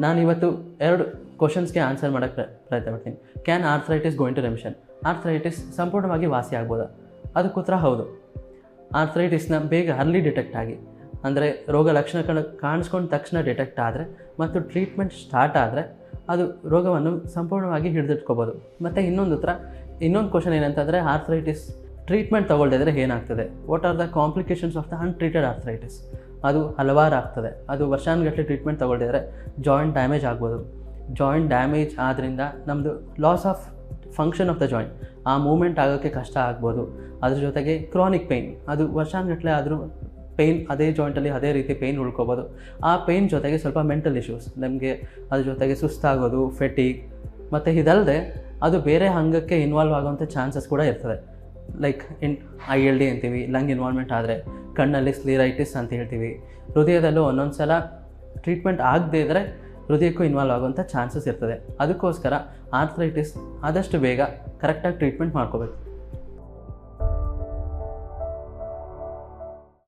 ನಾನಿವತ್ತು 2 ಕ್ವಶನ್ಸ್ಗೆ ಆನ್ಸರ್ ಮಾಡೋಕ್ಕೆ ಪ್ರಯತ್ನ ಪಡ್ತೀನಿ. Can arthritis going to remission? Arthritis ಸಂಪೂರ್ಣವಾಗಿ ವಾಸಿ ಆಗ್ಬೋದಾ? ಅದಕ್ಕೆ ಉತ್ತರ ಹೌದು. ಆರ್ಥ್ರೈಟಿಸ್ನ ಬೇಗ ಅರ್ಲಿ ಡಿಟೆಕ್ಟ್ ಆಗಿ, ಅಂದರೆ ರೋಗ ಲಕ್ಷಣಗಳು ಕಾಣಿಸ್ಕೊಂಡ ತಕ್ಷಣ ಡಿಟೆಕ್ಟ್ ಆದರೆ ಮತ್ತು ಟ್ರೀಟ್ಮೆಂಟ್ ಸ್ಟಾರ್ಟ್ ಆದರೆ ಅದು ರೋಗವನ್ನು ಸಂಪೂರ್ಣವಾಗಿ ಹಿಡಿದಿಟ್ಕೋಬೋದು. ಮತ್ತು ಇನ್ನೊಂದು ಕ್ವಶನ್ ಏನಂತಂದರೆ, ಆರ್ಥ್ರೈಟಿಸ್ ಟ್ರೀಟ್ಮೆಂಟ್ ತೊಗೊಳ್ದಿದ್ರೆ ಏನಾಗ್ತದೆ? What are the complications of the untreated arthritis? ಅದು ಹಲವಾರು ಆಗ್ತದೆ. ಅದು ವರ್ಷಾನುಗಟ್ಟಲೆ ಟ್ರೀಟ್ಮೆಂಟ್ ತೊಗೊಳ್ದಿದ್ರೆ ಜಾಯಿಂಟ್ ಡ್ಯಾಮೇಜ್ ಆಗ್ಬೋದು. ಜಾಯಿಂಟ್ ಡ್ಯಾಮೇಜ್ ಆದ್ದರಿಂದ ನಮ್ಮದು loss of function of the joint, ಆ ಮೂವ್ಮೆಂಟ್ ಆಗೋಕ್ಕೆ ಕಷ್ಟ ಆಗ್ಬೋದು. ಅದ್ರ ಜೊತೆಗೆ ಕ್ರಾನಿಕ್ ಪೇಯ್ನ್, ಅದು ವರ್ಷಾನುಗಟ್ಟಲೆ ಆದರೂ ಪೇಯ್ನ್ ಅದೇ ಜಾಯಿಂಟಲ್ಲಿ ಅದೇ ರೀತಿ ಪೇಯ್ನ್ ಉಳ್ಕೋಬೋದು. ಆ ಪೇಯ್ನ್ ಜೊತೆಗೆ ಸ್ವಲ್ಪ ಮೆಂಟಲ್ ಇಶ್ಯೂಸ್, ನಮಗೆ ಅದ್ರ ಜೊತೆಗೆ ಸುಸ್ತಾಗೋದು, ಫೆಟಿಗ್, ಮತ್ತು ಇದಲ್ಲದೆ ಅದು ಬೇರೆ ಅಂಗಕ್ಕೆ ಇನ್ವಾಲ್ವ್ ಆಗೋವಂಥ ಚಾನ್ಸಸ್ ಕೂಡ ಇರ್ತದೆ. ಲೈಕ್ ILD ಅಂತೀವಿ, ಲಂಗ್ ಇನ್ವಾಲ್ವ್ಮೆಂಟ್ ಆದರೆ, ಕಣ್ಣಲ್ಲಿ ಸ್ಕ್ಲಿರೈಟಿಸ್ ಅಂತ ಹೇಳ್ತೀವಿ. ಹೃದಯದಲ್ಲೂ ಒಂದೊಂದು ಸಲ ಟ್ರೀಟ್ಮೆಂಟ್ ಆಗದೇ ಇದ್ದರೆ ಹೃದಯಕ್ಕೂ ಇನ್ವಾಲ್ವ್ ಆಗೋವಂಥ ಚಾನ್ಸಸ್ ಇರ್ತದೆ. ಅದಕ್ಕೋಸ್ಕರ ಆರ್ಥ್ರೈಟಿಸ್ ಆದಷ್ಟು ಬೇಗ ಕರೆಕ್ಟಾಗಿ ಟ್ರೀಟ್ಮೆಂಟ್ ಮಾಡ್ಕೋಬೇಕು.